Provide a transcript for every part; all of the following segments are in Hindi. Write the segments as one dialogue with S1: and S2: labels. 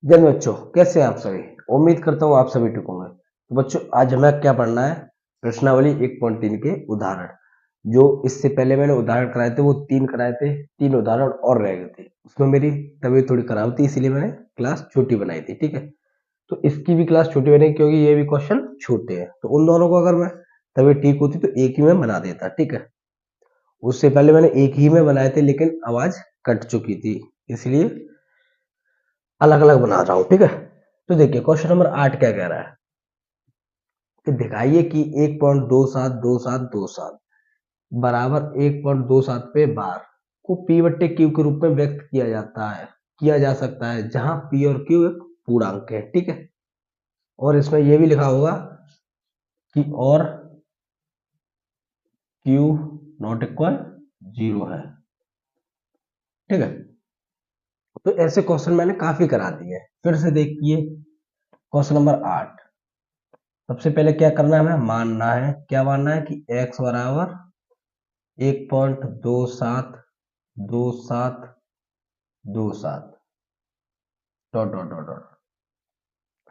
S1: जन बच्चों, कैसे हैं आप सभी। उम्मीद करता हूँ आप सभी ठीक होंगे। तो बच्चों, आज हमें क्या पढ़ना है, प्रश्नावली 1.3 के उदाहरण। जो इससे पहले मैंने उदाहरण कराए थे वो 3 कराए थे, 3 उदाहरण और रह गए थे। उसमें मेरी तबीयत थोड़ी खराब थी, इसीलिए मैंने क्लास छोटी बनाई थी। ठीक है, तो इसकी भी क्लास छोटी बनेगी क्योंकि ये भी क्वेश्चन छोटे हैं। तो उन दोनों को अगर मैं तबीयत ठीक होती तो एक ही में बना देता। ठीक है, उससे पहले मैंने एक ही में बनाए थे लेकिन आवाज कट चुकी थी, इसलिए अलग अलग बना रहा हूं। ठीक है, तो देखिए क्वेश्चन नंबर 8 क्या कह रहा है कि दिखाइए कि 1.272727 बराबर 1.27 पे बार को P बट्टे Q के रूप में व्यक्त किया जा सकता है, जहां P और Q एक पूर्णांक है। ठीक है, और इसमें यह भी लिखा होगा कि और Q नॉट इक्वल 0 है। ठीक है, तो ऐसे क्वेश्चन मैंने काफी करा दिए। फिर से देखिए क्वेश्चन नंबर 8। सबसे पहले क्या करना है, हमें मानना है, क्या मानना है कि x बराबर 1.272727 डॉट डॉट डॉट डॉट।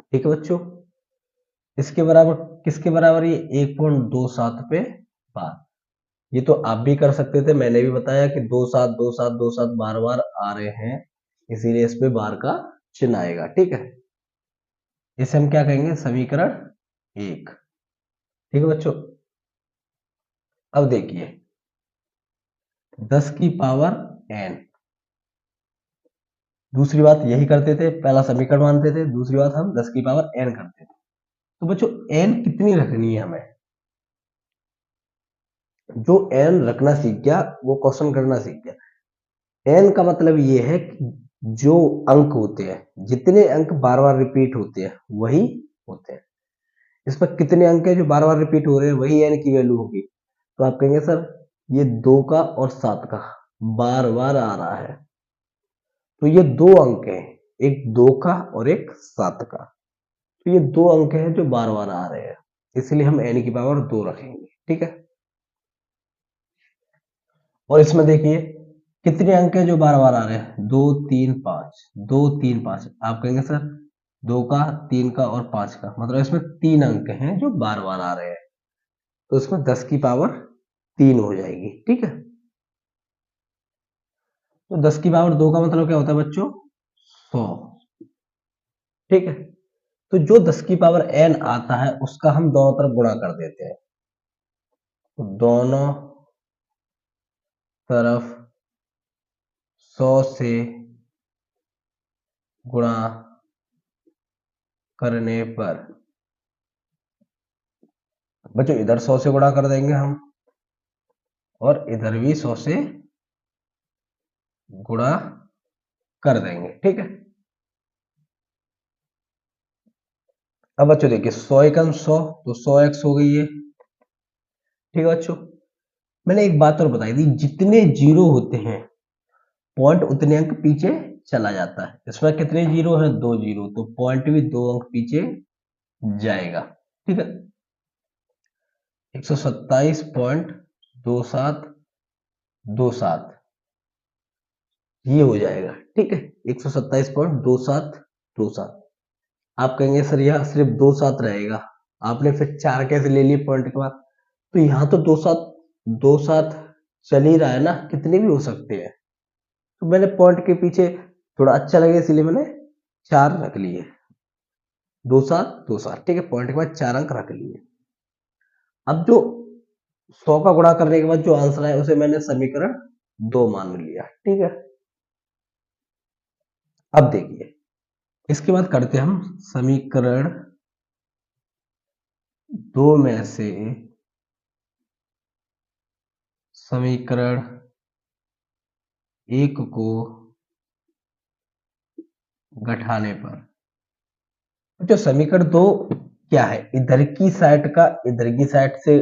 S1: ठीक है बच्चों, इसके बराबर किसके बराबर, ये 1.27 पे बार। ये तो आप भी कर सकते थे, मैंने भी बताया कि 272727 बार बार आ रहे हैं, इसीलिए इस पे बार का चिन्ह आएगा। ठीक है, इसे हम क्या कहेंगे, समीकरण 1। ठीक है बच्चों, अब देखिए 10 की पावर n, दूसरी बात यही करते थे, पहला समीकरण मानते थे, दूसरी बात हम 10 की पावर n करते थे। तो बच्चों n कितनी रखनी है हमें, जो n रखना सीख गया वो क्वेश्चन करना सीख गया। n का मतलब ये है कि जो अंक होते हैं, जितने अंक बार बार रिपीट होते हैं वही होते हैं। इसमें कितने अंक है जो बार बार रिपीट हो रहे हैं, वही n की वैल्यू होगी। तो आप कहेंगे सर ये 2 का और 7 का बार बार आ रहा है, तो ये 2 अंक हैं, एक 2 का और एक 7 का। तो ये 2 अंक हैं जो बार बार आ रहे हैं, इसलिए हम n की पावर 2 रखेंगे। ठीक है, और इसमें देखिए कितने अंक हैं जो बार बार आ रहे हैं, 2 3 5, 2 3 5। आप कहेंगे सर 2 का, 3 का और 5 का, मतलब इसमें 3 अंक हैं जो बार बार आ रहे हैं, तो इसमें 10 की पावर 3 हो जाएगी। ठीक है, तो 10 की पावर 2 का मतलब क्या होता है बच्चों, 100। ठीक है, तो जो 10 की पावर n आता है उसका हम दोनों तरफ गुणा कर देते हैं, तो दोनों तरफ 100 से गुणा करने पर बच्चों इधर 100 से गुणा कर देंगे हम, और इधर भी 100 से गुणा कर देंगे। ठीक है, अब बच्चों देखिए 100 एकम 100, तो 100x हो गई है। ठीक है बच्चों, मैंने एक बात और बताई थी, जितने जीरो होते हैं पॉइंट उतने अंक पीछे चला जाता है। इसमें कितने जीरो हैं, 2 जीरो, तो पॉइंट भी 2 अंक पीछे जाएगा। ठीक है, 127.2727 ये हो जाएगा। ठीक है, 127.2727। आप कहेंगे सर यहाँ सिर्फ 27 रहेगा, आपने फिर 4 कैसे ले लिए पॉइंट के बाद। तो यहाँ तो 27 चल ही रहा है ना, कितने भी हो सकते हैं। तो मैंने पॉइंट के पीछे थोड़ा अच्छा लगे इसलिए मैंने 4 रख लिए, 2727। ठीक है, पॉइंट के बाद 4 अंक रख लिए। अब जो 100 का गुणा करने के बाद जो आंसर है उसे मैंने समीकरण 2 मान लिया। ठीक है, अब देखिए इसके बाद करते हैं हम समीकरण 2 में से समीकरण 1 को घटाने पर। जो समीकरण 2 क्या है, इधर की साइड का इधर की साइड से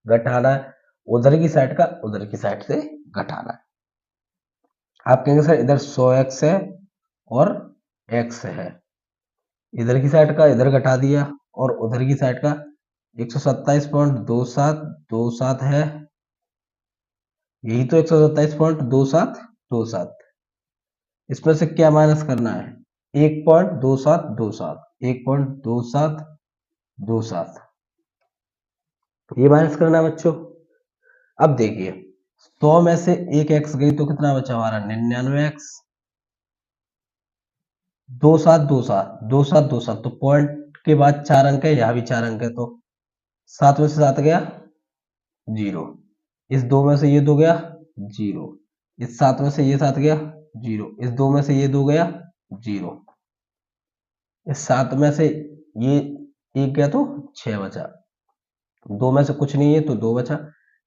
S1: घटाना है, उधर की साइड का उधर की साइड से घटाना है। आप कहेंगे सर इधर 100x है और x है, इधर की साइड का इधर घटा दिया और उधर की साइड का 127.2727 है, यही तो 127.2727। इसमें से क्या माइनस करना है, 1.2727, 1.2727 ये माइनस करना है बच्चों। अब देखिए 100 में से एक एक्स गई तो कितना बचा हमारा 99x, 2727 तो पॉइंट के बाद 4 अंक है, यहां भी 4 अंक है, तो 7 में से 7 गया 0, इस 2 में से ये 2 गया 0, इस 7 में से ये 7 गया 0, इस 2 में से ये 2 गया 0, इस 7 में से ये 1 गया तो 6 बचा, 2 में से कुछ नहीं है तो 2 बचा,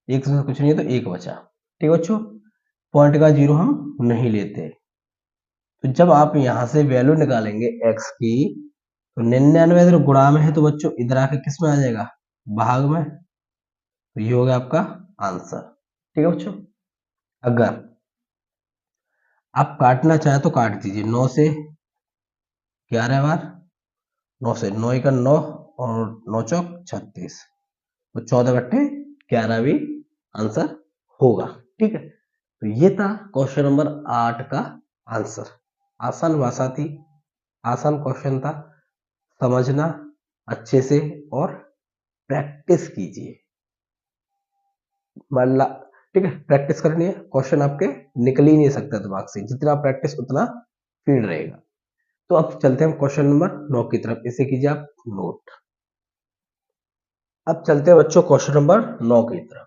S1: 1 से कुछ नहीं है तो 1 बचा। ठीक है बच्चों, पॉइंट का 0 हम नहीं लेते। तो जब आप यहां से वैल्यू निकालेंगे x की, तो 99 इधर गुणा में है तो बच्चों इधर आके किस में आ जाएगा, भाग में, तो ये हो गया आपका आंसर। ठीक है बच्चों, अगर आप काटना चाहे तो काट दीजिए, 9 से 11 बार, 9 से 9 का 9 और 9 चौक 36, तो 14 बट्टे 11 भी आंसर होगा। ठीक है, तो ये था क्वेश्चन नंबर 8 का आंसर। आसान भाषा थी, आसान क्वेश्चन था, समझना अच्छे से और प्रैक्टिस कीजिए। ठीक है, प्रैक्टिस करनी है, क्वेश्चन आपके निकल ही नहीं सकता दिमाग से, जितना प्रैक्टिस उतना फील्ड रहेगा। तो अब चलते हैं क्वेश्चन नंबर 9 की तरफ, इसे कीजिए आप नोट। अब चलते हैं बच्चों क्वेश्चन नंबर 9 की तरफ।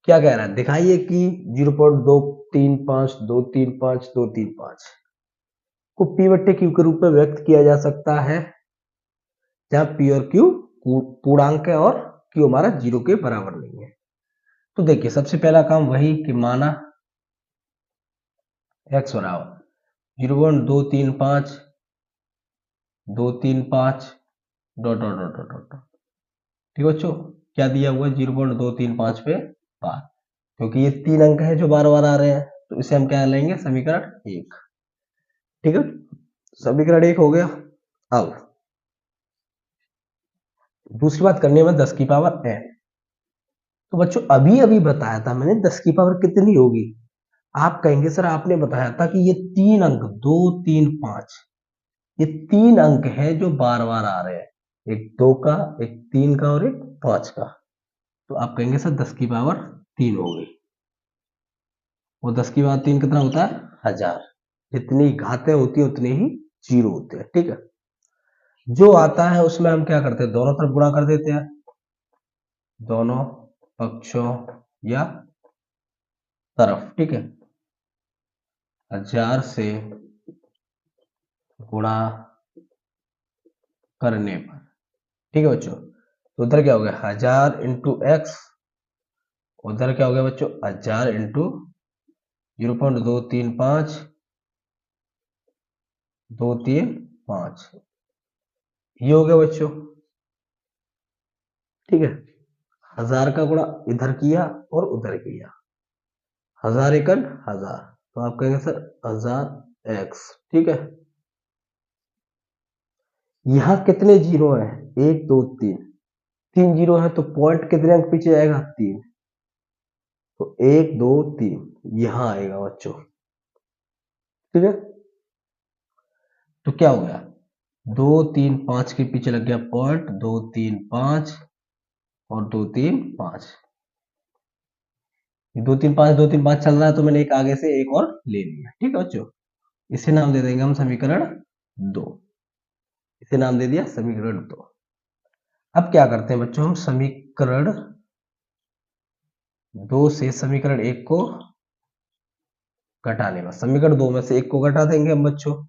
S1: क्या कह रहा है, दिखाइए कि 0.235235 को पी बट्टे क्यू के रूप में व्यक्त किया जा सकता है, जहां पी और क्यू पूर्णांक है और क्यू हमारा 0 के बराबर नहीं है। तो देखिए सबसे पहला काम वही कि माना x बराबर 0.235235 dot dot dot dot dot. ठीक है बच्चों, क्या दिया हुआ है 0.235 पे बार, क्योंकि ये 3 अंक है जो बार बार आ रहे हैं, तो इसे हम क्या लेंगे, समीकरण 1। ठीक है, समीकरण 1 हो गया। अब दूसरी बात करनी है हमें 10 की पावर n। तो बच्चों अभी अभी बताया था मैंने 10 की पावर कितनी होगी। आप कहेंगे सर आपने बताया था कि ये 3 अंक 2 3 5, ये 3 अंक है जो बार बार आ रहे हैं, एक 2 का, एक 3 का और एक 5 का। तो आप कहेंगे सर 10 की पावर 3 हो गई, और 10 की पावर 3 कितना होता है 1000। जितनी घातें होती है उतने ही जीरो होते हैं। ठीक है, जो आता है उसमें हम क्या करते हैं, दोनों तरफ गुणा कर देते हैं, दोनों पक्षों या तरफ। ठीक है, 1000 से गुणा करने पर। ठीक है बच्चों, तो उधर क्या हो गया 1000 इंटू एक्स, उधर क्या हो गया बच्चों 1000 इंटू 0.235 235, ये हो गया बच्चों। ठीक है, 1000 का गुणा इधर किया और उधर किया, 1000 एकड़ 1000, तो आप कहेंगे सर 1000 एक्स। ठीक है, यहां कितने जीरो हैं, 1 2 3, 3 जीरो है, तो पॉइंट कितने अंक पीछे जाएगा 3, तो 1 2 3 यहां आएगा बच्चों। ठीक है, तो क्या हो गया 2 3 5 के पीछे लग गया पॉइंट, 2 3 5 और 2 3 5, 2 3 5 2 3 5 चल रहा है, तो मैंने एक आगे से एक और ले लिया। ठीक है बच्चों, इसे नाम दे देंगे हम समीकरण 2, इसे नाम दे दिया समीकरण 2। अब क्या करते हैं बच्चों, हम समीकरण 2 से समीकरण 1 को घटाने का, समीकरण 2 में से 1 को घटा देंगे हम बच्चों।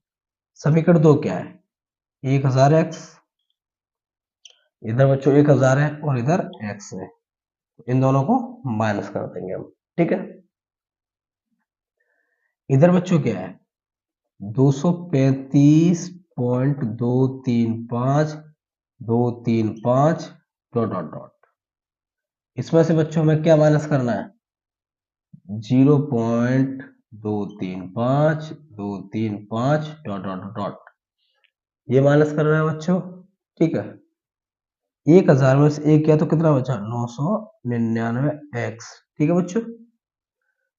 S1: समीकरण 2 क्या है, 1000 एक्स, इधर बच्चों 1000 है और इधर एक्स है, इन दोनों को माइनस कर देंगे हम। ठीक है, इधर बच्चों क्या है 235.235 डॉट डॉट डॉट, इसमें से बच्चों हमें क्या माइनस करना है 0.235 डॉट डॉट डॉट, ये माइनस करना है बच्चों। ठीक है, 1000 में से एक किया तो कितना बचा 999 एक्स। ठीक है बच्चों,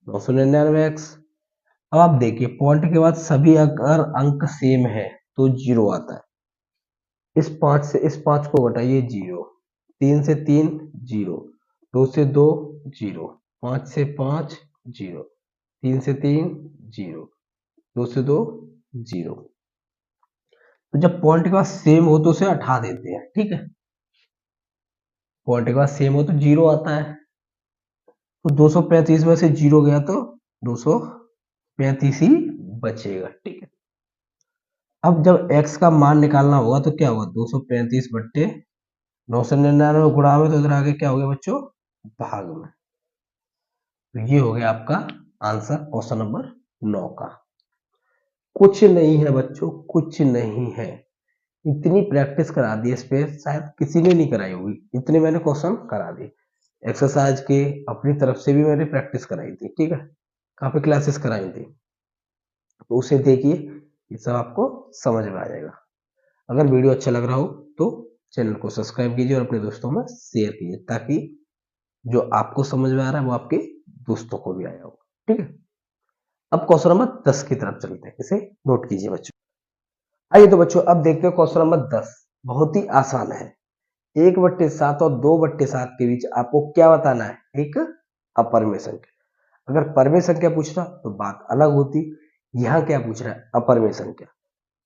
S1: 999 एक्स, अब आप देखिए पॉइंट के बाद सभी अगर अंक सेम है तो 0 आता है। इस 5 से इस 5 को घटाइए 0, 3 से 3 0, 2 से 2 0, 5 से 5 0, 3 से 3 0, 2 से 2 0। तो जब पॉइंट के बाद सेम हो तो उसे हटा देते हैं, ठीक है। पॉइंट के बाद सेम हो तो 0 आता है। तो 235 में से 0 गया तो 235 ही बचेगा, ठीक है। अब जब x का मान निकालना होगा तो क्या होगा, 235 बट्टे 999 गुणा में, तो इधर आगे क्या हो गया बच्चों, भाग में। तो ये हो गया आपका आंसर क्वेश्चन नंबर 9 का। कुछ नहीं है बच्चों, कुछ नहीं है। इतनी प्रैक्टिस करा दी इस पे शायद किसी ने नहीं कराई होगी, इतने मैंने क्वेश्चन करा दिए। एक्सरसाइज के अपनी तरफ से भी मैंने प्रैक्टिस कराई थी, ठीक है, काफी क्लासेस कराई थी। तो उसे देखिए, ये सब आपको समझ में आ जाएगा। अगर वीडियो अच्छा लग रहा हो तो चैनल को सब्सक्राइब कीजिए और अपने दोस्तों में शेयर कीजिए, ताकि जो आपको समझ में आ रहा है वो आपके दोस्तों को भी आया हो, ठीक है। अब क्वेश्चन नंबर 10 की तरफ चलते हैं, इसे नोट कीजिए बच्चों। आइए तो बच्चों अब देखते हैं क्वेश्चन नंबर 10। बहुत ही आसान है। 1/7 और 2/7 के बीच आपको क्या बताना है, एक अपरिमेय संख्या। अगर परिमेय संख्या पूछ रहा तो बात अलग होती। यहाँ क्या पूछ रहा है, अपरिमेय संख्या।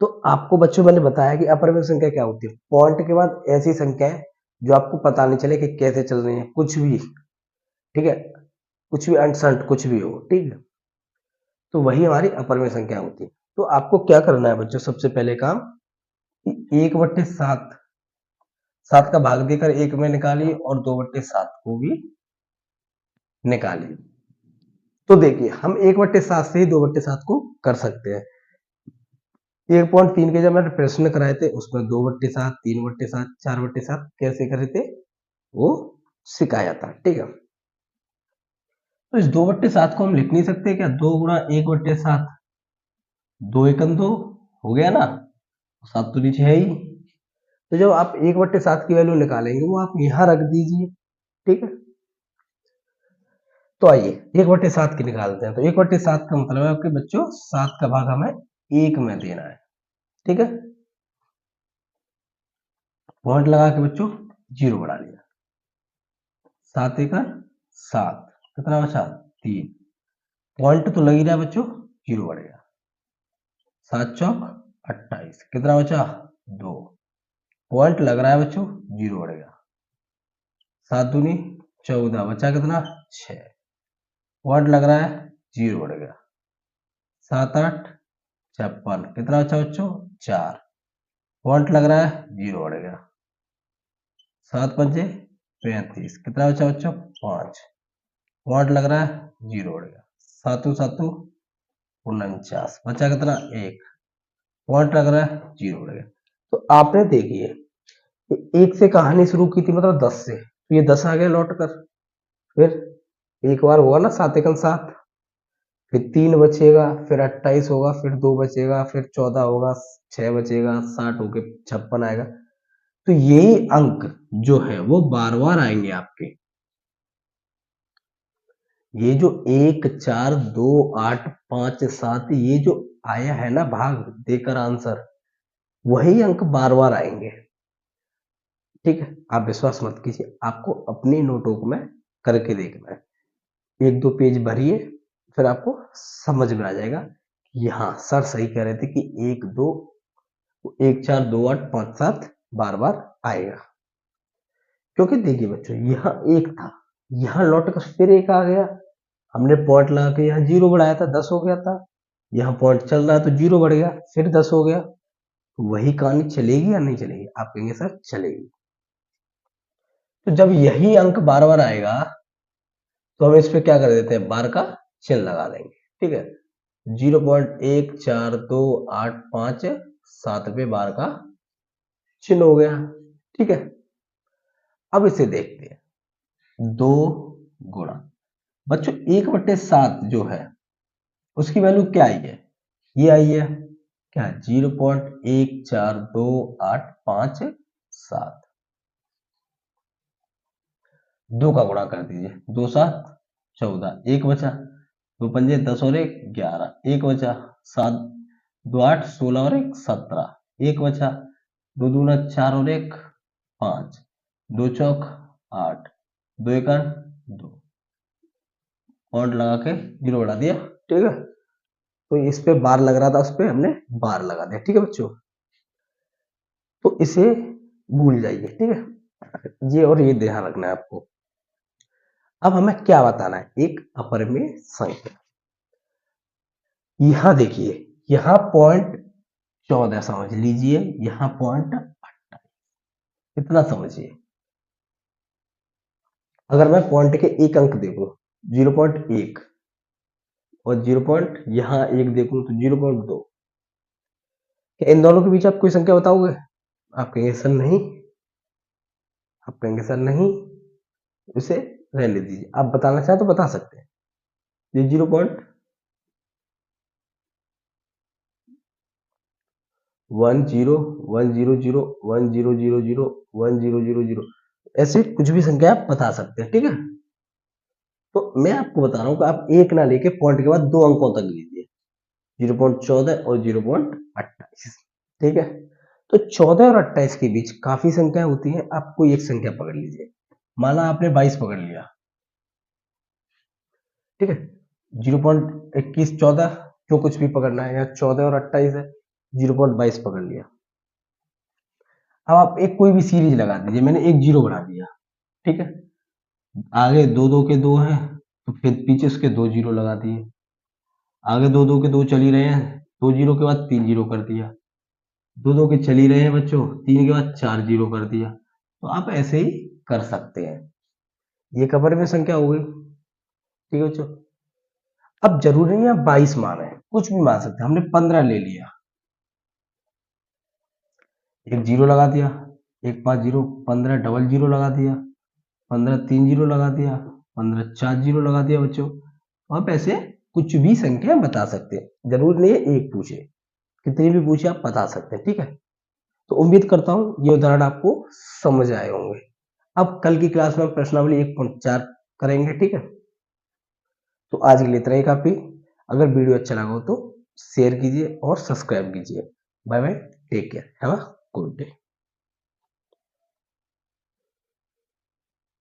S1: तो आपको बच्चों मैंने बताया कि अपरिमेय संख्या क्या होती है, पॉइंट के बाद ऐसी संख्या है जो आपको पता नहीं चले कि कैसे चल रही है, कुछ भी, ठीक है, कुछ भी अनसर्ट कुछ भी हो, ठीक है। तो वही हमारी अपरिमेय संख्या होती है। तो आपको क्या करना है बच्चों, सबसे पहले काम, 1/7, 7 का भाग देकर 1 में निकालिए और 2/7 को भी निकालिए। तो देखिए हम 1/7 से ही 2/7 को कर सकते हैं। 1.3 के जब मैंने प्रश्न कराए थे उसमें 2/7, 3/7, 4/7 कैसे करे थे वो सिखाया था, ठीक है। तो इस 2/7 को हम लिख नहीं सकते क्या, 2 गुणा 1/7, 2 एकम 2 हो गया ना, 7 तो नीचे है ही। तो जब आप 1/7 की वैल्यू निकालेंगे वो आप यहाँ रख दीजिए, ठीक है। तो आइए 1/7 की निकालते हैं। तो 1/7 का मतलब है आपके बच्चों 7 का भाग हमें 1 में देना है, ठीक है। पॉइंट लगा के बच्चों 0 बढ़ा लिया, 7 एकड़ 7, कितना बचा 3। पॉइंट तो लग ही रहा है बच्चों, 0 बढ़ेगा, 7 चौक 28, कितना बचा 2। पॉइंट लग रहा है बच्चों, 0 बढ़ेगा, 7 दूनी 14, बचा कितना 6। पॉइंट लग रहा है 0 बढ़ेगा, 7 8 56, कितना बचा बच्चों 4। पॉइंट लग रहा है 0 बढ़ेगा, 7 पंजे 35, कितना बचा बच्चों 5। पॉइंट लग रहा है 0 बढ़ेगा, 7 7 49, बचा कितना 1। पॉइंट लग रहा है 0 बढ़ेगा। तो आपने देखिए 1 से कहानी शुरू की थी, मतलब 10 से, तो ये 10 आ गया लौट कर। फिर एक बार हुआ ना 7 एकम 7, फिर 3 बचेगा, फिर 28 होगा, फिर 2 बचेगा, फिर 14 होगा, 6 बचेगा, 60 होके 56 आएगा। तो यही अंक जो है वो बार बार आएंगे आपके। ये जो 1 4 2 8 5 7 ये जो आया है ना भाग देकर आंसर, वही अंक बार बार आएंगे, ठीक है। आप विश्वास मत कीजिए, आपको अपनी नोटबुक में करके देखना है, 1 2 पेज भरिए, फिर आपको समझ में आ जाएगा कि हाँ सर सही कह रहे थे कि 1 2 1 4 2 8 5 7 बार बार आएगा। क्योंकि देखिए बच्चों यहाँ एक था, यहाँ लौट कर फिर एक आ गया, हमने पॉइंट लगा के यहाँ 0 बढ़ाया था, 10 हो गया था। यहाँ पॉइंट चल रहा है तो 0 बढ़ गया, फिर 10 हो गया। तो वही कहानी चलेगी या नहीं चलेगी, आप कहेंगे सर चलेगी। तो जब यही अंक बार बार आएगा तो हम इस पे क्या कर देते हैं, बार का चिन्ह लगा देंगे, ठीक है। 0.142857 पे बार का चिन्ह हो गया, ठीक है। अब इसे देखते हैं, 2 गुणा बच्चों 1/7 जो है उसकी वैल्यू क्या आई है, ये आई है क्या, 0.142857। 2 का गुणा कर दीजिए, 2 7 14, 1 बचा। दो पंजे 10 और 1 11, एक बचा 7, 2 8 16 और 1 17, एक बचा, 2 दूना 4 और 1 5, 2 चौक 8, 2 एका 2, पॉइंट लगा के 0 बढ़ा दिया। ठीक है, तो इस पे बार लग रहा था, उस पे हमने बार लगा दिया। ठीक है बच्चों, तो इसे भूल जाइए। ठीक है, ये और ये ध्यान रखना है आपको। अब हमें क्या बताना है, एक अपरिमेय संख्या। यहां देखिए, यहां पॉइंट 14 समझ लीजिए, यहां पॉइंट 28, इतना समझिए। अगर मैं पॉइंट के एक अंक देखूं 0.1 और 0. यहां एक देखूं तो 0.2, क्या इन दोनों के बीच आप कोई संख्या बताओगे? आप कहेंगे सर नहीं, आप कहेंगे सर नहीं, इसे रहने दीजिए। आप बताना चाहें तो बता सकते हैं। ये 0.101001001000 ऐसे कुछ भी संख्या आप बता सकते हैं। ठीक है, तो मैं आपको बता रहा हूं कि आप एक ना लेके पॉइंट के बाद दो अंकों तक लीजिए, 0.14 और 0.28। ठीक है, तो 14 और 28 के बीच काफी संख्या होती है, आप कोई एक संख्या पकड़ लीजिए। माना आपने 22 पकड़ लिया। ठीक है, 0.21 14 जो कुछ भी पकड़ना है, या 14 और 28 है, 0.22 पकड़ लिया। अब आप एक कोई भी सीरीज लगा दीजिए, मैंने एक जीरो बढ़ा दिया। ठीक है, आगे दो दो के दो हैं, तो फिर पीछे उसके दो जीरो लगा दिए। आगे दो दो के दो चल ही रहे हैं, दो जीरो के बाद तीन जीरो कर दिया। दो दो के चल ही रहे हैं बच्चों, तीन के बाद चार जीरो कर दिया। तो आप ऐसे ही कर सकते हैं। ये कबर में संख्या हो गई। ठीक है बच्चों, अब जरूरी नहीं है 22 माने, कुछ भी मान सकते हैं। हमने 15 ले लिया, एक जीरो लगा दिया, एक 5 जीरो, 15 डबल जीरो लगा दिया, 15 तीन जीरो लगा दिया, 15 चार जीरो लगा दिया बच्चों। आप ऐसे कुछ भी संख्या बता सकते हैं, जरूर नहीं है एक पूछे, कितनी भी पूछे आप बता सकते हैं। ठीक है, तो उम्मीद करता हूं ये उदाहरण आपको समझ आए होंगे। अब कल की क्लास में हम प्रश्नावली 1.4 करेंगे। ठीक है, तो आज के लिए इतना ही काफी। अगर वीडियो अच्छा लगा हो तो शेयर कीजिए और सब्सक्राइब कीजिए। Bye bye, take care, have a good day.